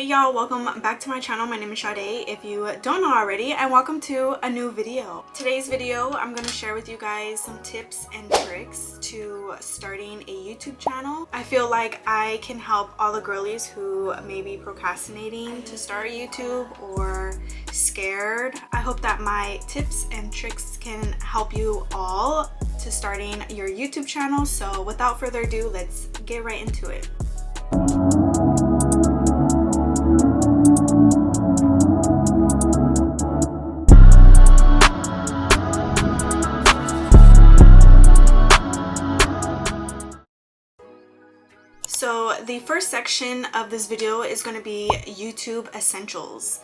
y'all, welcome back to my channel. My name is Sade, if you don't know already, and welcome to a new video. Today's video, I'm going to share with you guys some tips and tricks to starting a YouTube channel. I feel like I can help all the girlies who may be procrastinating to start YouTube or scared. I hope that my tips and tricks can help you all to starting your YouTube channel. So without further ado, let's get right into it. So the first section of this video is going to be YouTube essentials.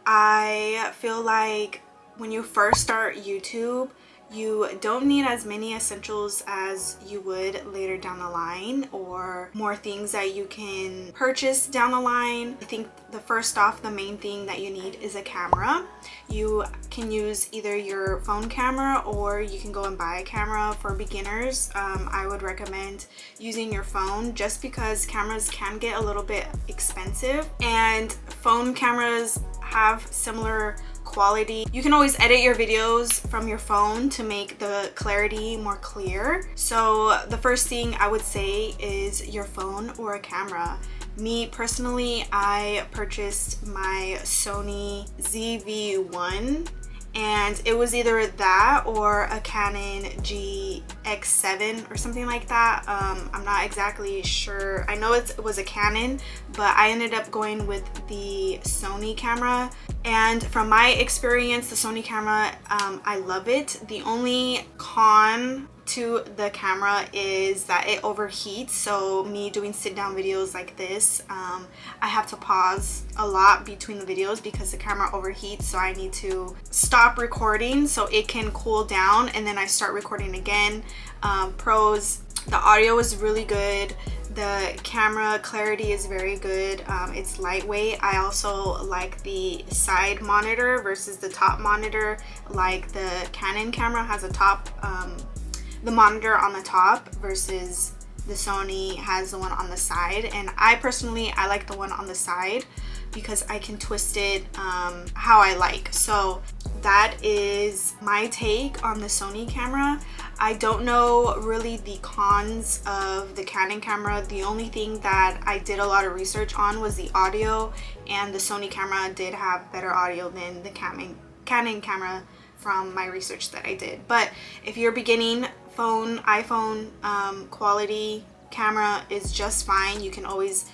I feel like when you first start YouTube, you don't need as many essentials as you would later down the line, or more things that you can purchase down the line. I think the main thing that you need is a camera. You can use either your phone camera or you can go and buy a camera. For beginners, I would recommend using your phone just because cameras can get a little bit expensive, and phone cameras have similar quality. You can always edit your videos from your phone to make the clarity more clear. So the first thing I would say is your phone or a camera. Me personally, I purchased my Sony ZV-1 and it was either that or a Canon GX7 or something like that. I'm not exactly sure. I know it was a Canon, but I ended up going with the Sony camera. And from my experience, the Sony camera, I love it. The only con to the camera is that it overheats. So me doing sit down videos like this, I have to pause a lot between the videos because the camera overheats. So I need to stop recording so it can cool down and then I start recording again. Pros, the audio is really good. The camera clarity is very good. It's lightweight. I also like the side monitor versus the top monitor. Like the Canon camera has a top, the monitor on the top versus the Sony has the one on the side. And I personally, I like the one on the side because I can twist it how I like. So that is my take on the Sony camera. I don't know really the cons of the Canon camera. The only thing that I did a lot of research on was the audio, and the Sony camera did have better audio than the Canon camera from my research that I did. But if you're beginning, iPhone quality camera is just fine. You can always,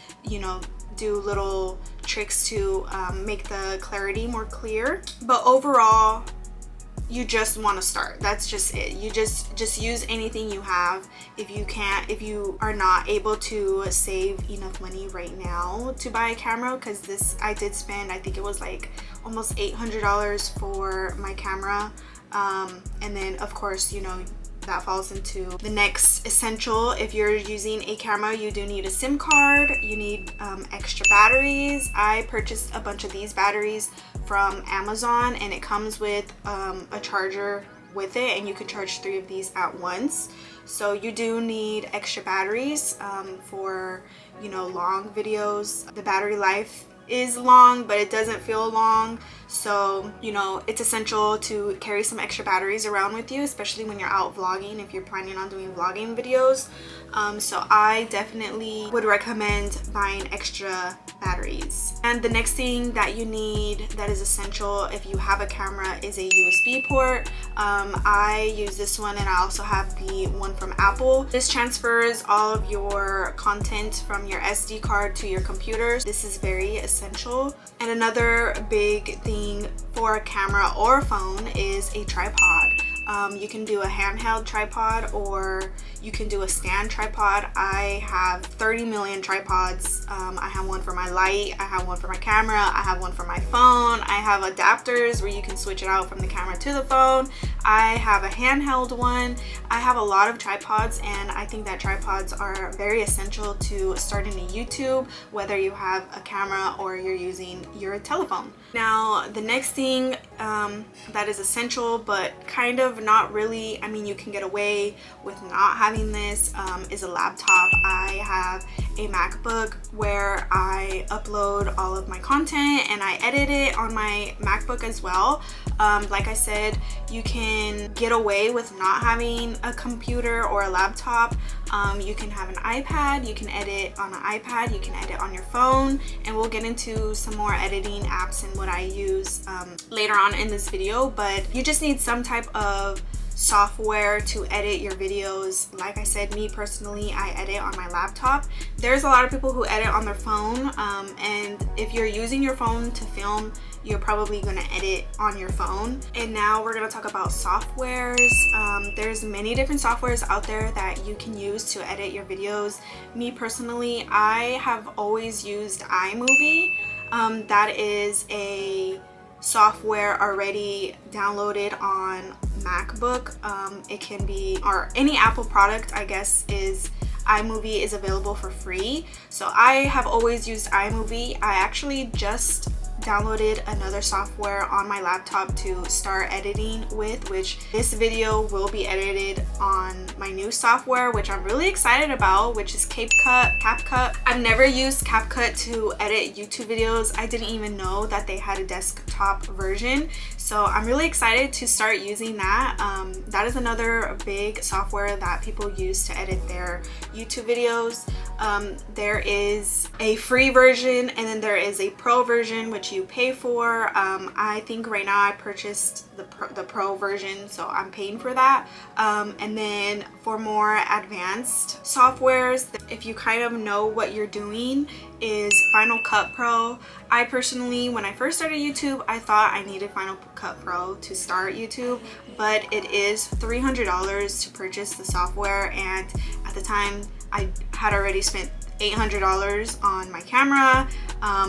do little tricks to make the clarity more clear. But overall, you just want to start. That's just it. You just use anything you have. If you are not able to save enough money right now to buy a camera, because I did spend, I think it was like almost $800 for my camera. And then of course, that falls into the next essential. If you're using a camera, you do need a SIM card. You need extra batteries. I purchased a bunch of these batteries from Amazon, and it comes with a charger with it, and you can charge 3 of these at once. So you do need extra batteries for long videos. The battery life is long, but it doesn't feel long. So it's essential to carry some extra batteries around with you, especially when you're out vlogging, if you're planning on doing vlogging videos. So I definitely would recommend buying extra batteries. And the next thing that you need that is essential if you have a camera is a USB port. I use this one, and I also have the one from Apple. This transfers all of your content from your SD card to your computer. This is very essential. And another big thing for a camera or a phone is a tripod. You can do a handheld tripod or you can do a stand tripod. I have 30 million tripods. I have one for my light, I have one for my camera, I have one for my phone, I have adapters where you can switch it out from the camera to the phone, I have a handheld one. I have a lot of tripods, and I think that tripods are very essential to starting a YouTube, whether you have a camera or you're using your telephone. Now the next thing that is essential, but kind of not really. I mean, you can get away with not having this, is a laptop. I have a MacBook where I upload all of my content and I edit it on my MacBook as well. Like I said, you can get away with not having a computer or a laptop. You can have an iPad, you can edit on an iPad, you can edit on your phone, and we'll get into some more editing apps and what I use later on in this video. But you just need some type of software to edit your videos. Like I said, me personally, I edit on my laptop. There's a lot of people who edit on their phone, and if you're using your phone to film, you're probably going to edit on your phone. And now we're going to talk about softwares. There's many different softwares out there that you can use to edit your videos. Me personally, I have always used iMovie. That is a software already downloaded on MacBook. It can be, or any Apple product, I guess, is iMovie is available for free. So I have always used iMovie. I actually just downloaded another software on my laptop to start editing with, which this video will be edited on my new software, which I'm really excited about, which is CapCut. I've never used CapCut to edit YouTube videos. I didn't even know that they had a desktop version, so I'm really excited to start using that. That is another big software that people use to edit their YouTube videos. There is a free version and then there is a pro version, which you pay for. I think right now I purchased the pro version, so I'm paying for that. And then for more advanced softwares, if you kind of know what you're doing, is Final Cut Pro. I personally, when I first started YouTube, I thought I needed Final Cut Pro to start YouTube, but it is $300 to purchase the software, and at the time I had already spent $800 on my camera,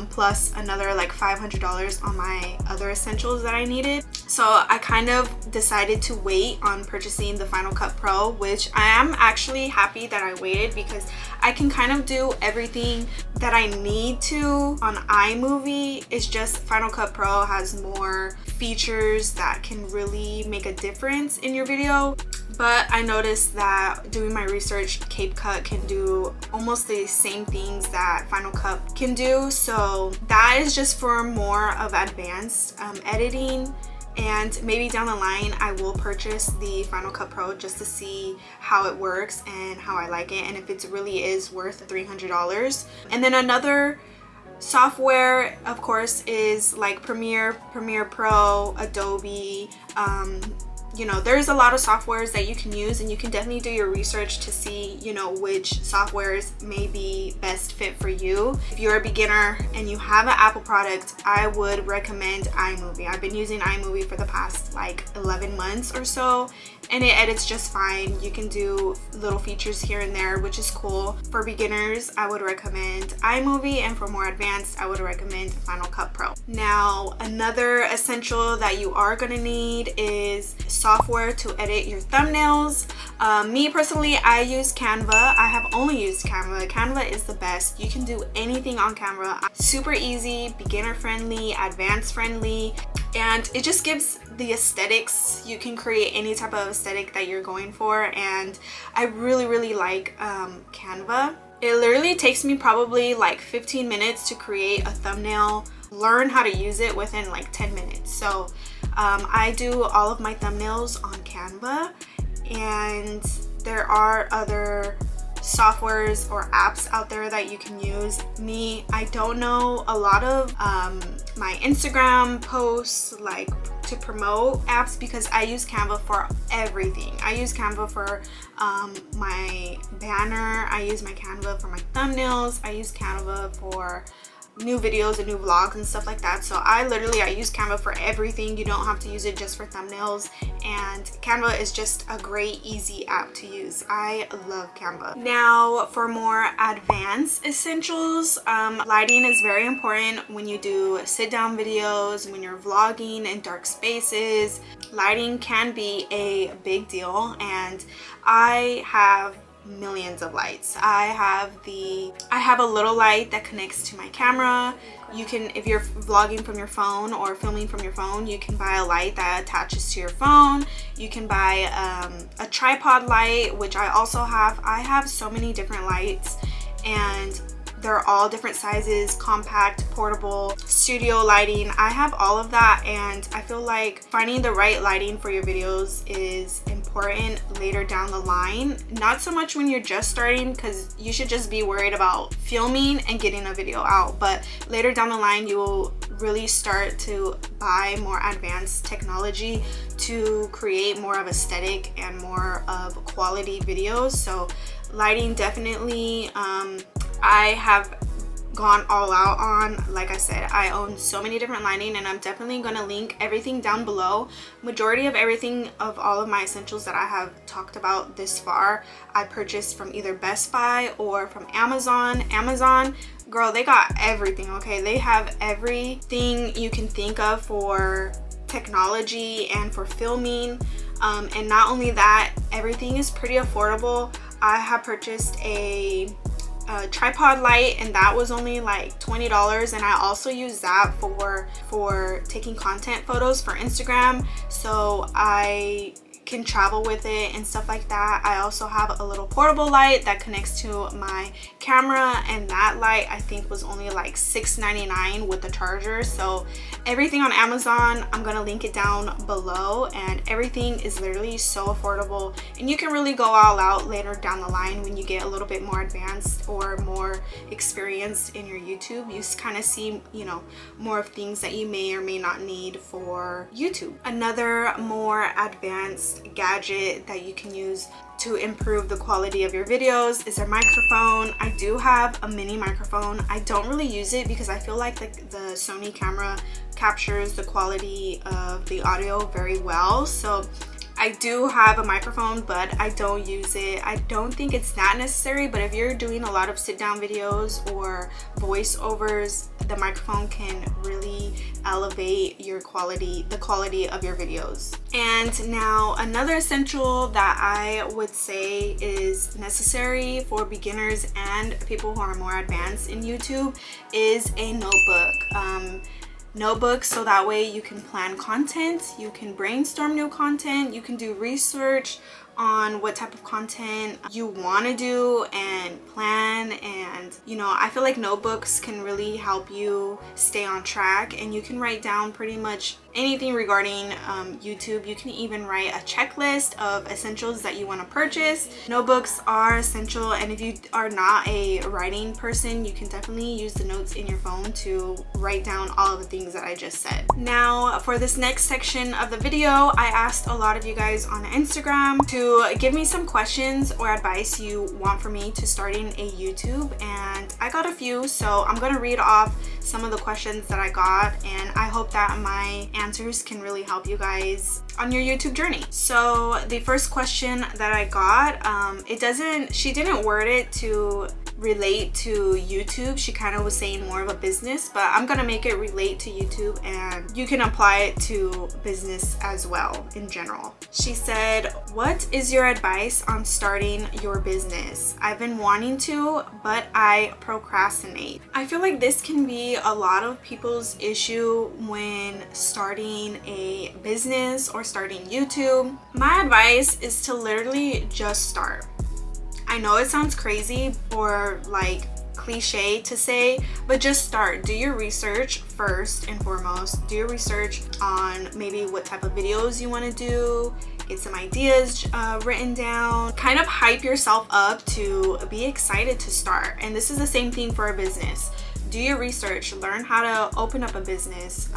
plus another like $500 on my other essentials that I needed. So I kind of decided to wait on purchasing the Final Cut Pro, which I am actually happy that I waited, because I can kind of do everything that I need to on iMovie. It's just Final Cut Pro has more features that can really make a difference in your video. But I noticed that doing my research, CapCut can do almost the same things that Final Cut can do. So that is just for more of advanced editing. And maybe down the line, I will purchase the Final Cut Pro just to see how it works and how I like it, and if it really is worth $300. And then another software, of course, is like Premiere Pro, Adobe. You know, there's a lot of softwares that you can use, and you can definitely do your research to see, you know, which softwares may be best fit for you. If you're a beginner and you have an Apple product, I would recommend iMovie. I've been using iMovie for the past like 11 months or so, and it edits just fine. You can do little features here and there, which is cool. For beginners, I would recommend iMovie, and for more advanced, I would recommend Final Cut Pro. Now, another essential that you are gonna need is software to edit your thumbnails. Me personally, I use Canva. I have only used Canva. Canva is the best. You can do anything on Canva. Super easy, beginner friendly, advanced friendly, and it just gives the aesthetics. You can create any type of aesthetic that you're going for, and I really like Canva. It literally takes me probably like 15 minutes to create a thumbnail. Learn how to use it within like 10 minutes. So I do all of my thumbnails on Canva, and there are other softwares or apps out there that you can use. Me, I don't know a lot of my Instagram posts like to promote apps, because I use Canva for everything. I use Canva for my banner, I use my Canva for my thumbnails, I use Canva for new videos and new vlogs and stuff like that. So I use Canva for everything. You don't have to use it just for thumbnails, and Canva is just a great, easy app to use. I love Canva. Now, for more advanced essentials, lighting is very important when you do sit-down videos, when you're vlogging in dark spaces. Lighting can be a big deal, and I have millions of lights. I have a little light that connects to my camera. You can, if you're vlogging from your phone or filming from your phone, you can buy a light that attaches to your phone. You can buy a tripod light, which I also have. I have so many different lights, and they're all different sizes: compact, portable, studio lighting. I have all of that, and I feel like finding the right lighting for your videos is important later down the line. Not so much when you're just starting, because you should just be worried about filming and getting a video out, but later down the line you will really start to buy more advanced technology to create more of aesthetic and more of quality videos. So lighting, definitely, I have gone all out on. Like I said, I own so many different lighting, and I'm definitely going to link everything down below. Majority of everything, of all of my essentials that I have talked about this far, I purchased from either Best Buy or from Amazon. Amazon, girl, they got everything, okay? They have everything you can think of for technology and for filming, and not only that, everything is pretty affordable. I have purchased a tripod light, and that was only like $20, and I also use that for taking content photos for Instagram, so I can travel with it and stuff like that. I also have a little portable light that connects to my camera, and that light I think was only like $6.99 with the charger. So everything on Amazon, I'm gonna link it down below, and everything is literally so affordable, and you can really go all out later down the line when you get a little bit more advanced or more experienced in your YouTube. You kind of see, you know, more of things that you may or may not need for YouTube. Another more advanced gadget that you can use to improve the quality of your videos is a microphone. I do have a mini microphone. I don't really use it because I feel like the Sony camera captures the quality of the audio very well. So I do have a microphone, but I don't use it. I don't think it's that necessary, but if you're doing a lot of sit-down videos or voiceovers, the microphone can really elevate your quality, the quality of your videos. And now another essential that I would say is necessary for beginners and people who are more advanced in YouTube is a notebook. Notebooks, so that way you can plan content, you can brainstorm new content, you can do research on what type of content you want to do and plan. And you know, I feel like notebooks can really help you stay on track, and you can write down pretty much anything regarding YouTube. You can even write a checklist of essentials that you want to purchase. Notebooks are essential, and if you are not a writing person, you can definitely use the notes in your phone to write down all of the things that I just said. Now for this next section of the video, I asked a lot of you guys on Instagram to give me some questions or advice you want for me to starting a YouTube, and I got a few, so I'm gonna read off some of the questions that I got, and I hope that my answers can really help you guys on your YouTube journey. So the first question that I got, she didn't word it to relate to YouTube. She kind of was saying more of a business, but I'm gonna make it relate to YouTube, and you can apply it to business as well in general. She said, what is your advice on starting your business? I've been wanting to, but I procrastinate. I feel like this can be a lot of people's issue when starting a business or starting YouTube. My advice is to literally just start. I know it sounds crazy or like cliche to say, but just start. Do your research first and foremost. Do your research on maybe what type of videos you want to do. Get some ideas written down. Kind of hype yourself up to be excited to start. And this is the same thing for a business. Do your research, learn how to open up a business.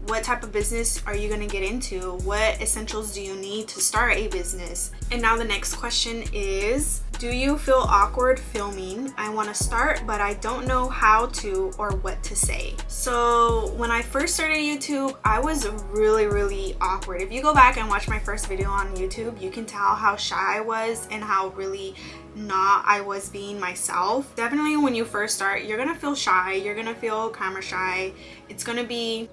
What type of business are you going to get into? What essentials do you need to start a business? And now the next question is, do you feel awkward filming? I want to start, but I don't know how to or what to say. So when I first started YouTube, I was really awkward. If you go back and watch my first video on YouTube, you can tell how shy I was and how really not I was being myself. Definitely when you first start, you're gonna feel shy, you're gonna feel camera shy. It's gonna be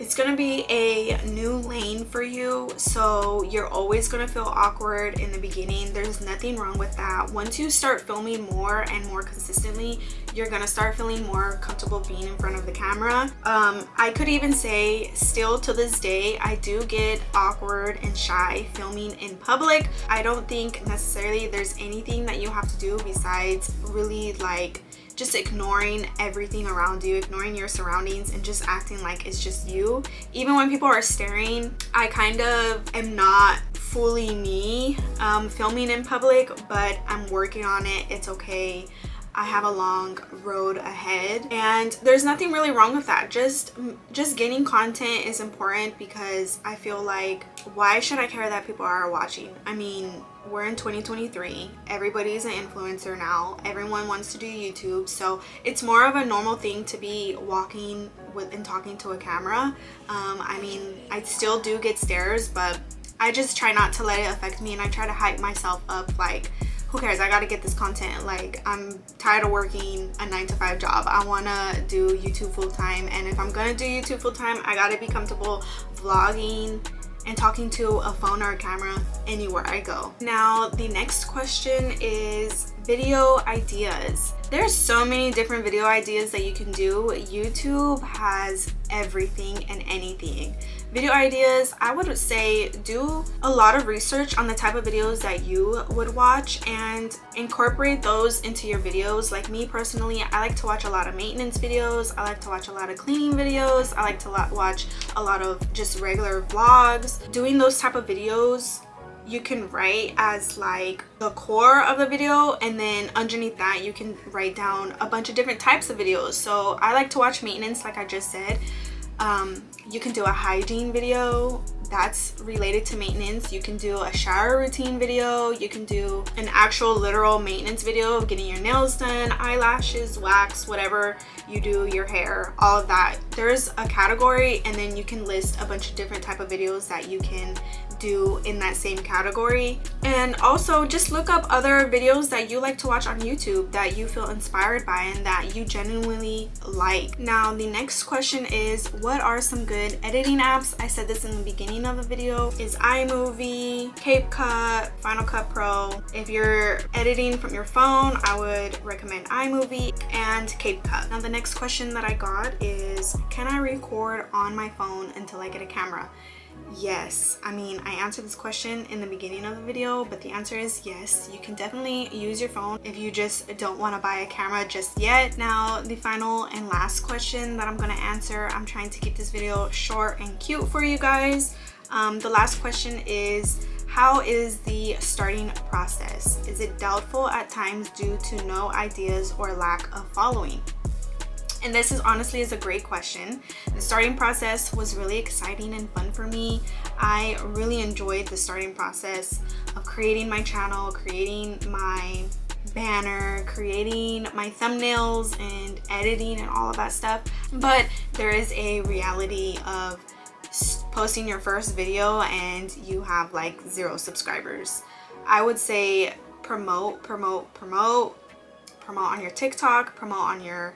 a new lane for you, so you're always gonna feel awkward in the beginning. There's nothing wrong with that. Once you start filming more and more consistently, you're gonna start feeling more comfortable being in front of the camera. I could even say still to this day, I do get awkward and shy filming in public. I don't think necessarily there's anything that you have to do besides really like just ignoring everything around you, ignoring your surroundings, and just acting like it's just you. Even when people are staring, I kind of am not fully me filming in public, but I'm working on it. It's okay. I have a long road ahead, and there's nothing really wrong with that. Just getting content is important, because I feel like, why should I care that people are watching? I mean, we're in 2023. Everybody's an influencer now. Everyone wants to do YouTube, so it's more of a normal thing to be walking with and talking to a camera. I mean, I still do get stares, but I just try not to let it affect me, and I try to hype myself up like, who cares? I gotta get this content. Like, I'm tired of working a 9-to-5 job. I wanna do YouTube full-time, and if I'm gonna do YouTube full-time, I gotta be comfortable vlogging and talking to a phone or a camera anywhere I go. Now, the next question is video ideas. There's so many different video ideas that you can do. YouTube has everything and anything. Video ideas, I would say do a lot of research on the type of videos that you would watch and incorporate those into your videos. Like me personally, I like to watch a lot of maintenance videos. I like to watch a lot of cleaning videos. I like to watch a lot of just regular vlogs. Doing those type of videos, you can write as like the core of the video, and then underneath that you can write down a bunch of different types of videos. So I like to watch maintenance, like I just said. You can do a hygiene video that's related to maintenance. You can do a shower routine video. You can do an actual literal maintenance video of getting your nails done, eyelashes, wax, whatever you do, your hair, all of that. There's a category, and then you can list a bunch of different type of videos that you can do in that same category. And also just look up other videos that you like to watch on YouTube that you feel inspired by and that you genuinely like. Now, the next question is, what are some good editing apps? I said this in the beginning of the video. Is iMovie, CapCut, Final Cut Pro. If you're editing from your phone, I would recommend iMovie and CapCut. Now, the next question that I got is, can I record on my phone until I get a camera? Yes. I mean, I answered this question in the beginning of the video, but the answer is yes. You can definitely use your phone if you just don't want to buy a camera just yet. Now, the final and last question that I'm going to answer, I'm trying to keep this video short and cute for you guys. The last question is, how is the starting process? Is it doubtful at times due to no ideas or lack of following? And this is honestly a great question. The starting process was really exciting and fun for me. I really enjoyed the starting process of creating my channel, creating my banner, creating my thumbnails, and editing and all of that stuff. But there is a reality of posting your first video and you have like 0 subscribers. I would say promote on your TikTok, promote on your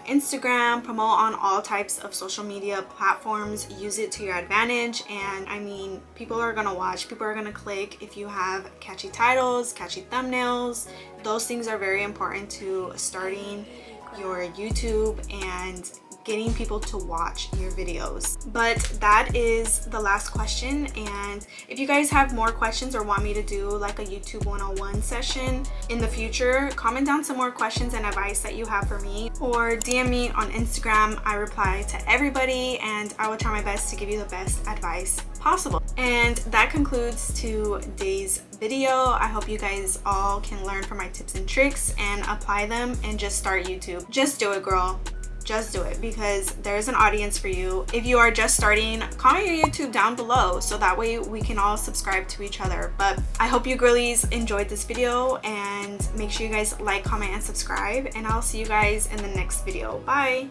Instagram, promote on all types of social media platforms. Use it to your advantage, and I mean, people are gonna watch, people are gonna click if you have catchy titles, catchy thumbnails. Those things are very important to starting your YouTube and getting people to watch your videos. But that is the last question, and if you guys have more questions or want me to do like a YouTube 101 session in the future, comment down some more questions and advice that you have for me, or DM me on Instagram. I reply to everybody, and I will try my best to give you the best advice possible. And that concludes today's video. I hope you guys all can learn from my tips and tricks and apply them and just start YouTube. Just do it, girl. Just do it, because there's an audience for you. If you are just starting, comment your YouTube down below so that way we can all subscribe to each other. But I hope you girlies enjoyed this video, and make sure you guys like, comment, and subscribe, and I'll see you guys in the next video. Bye.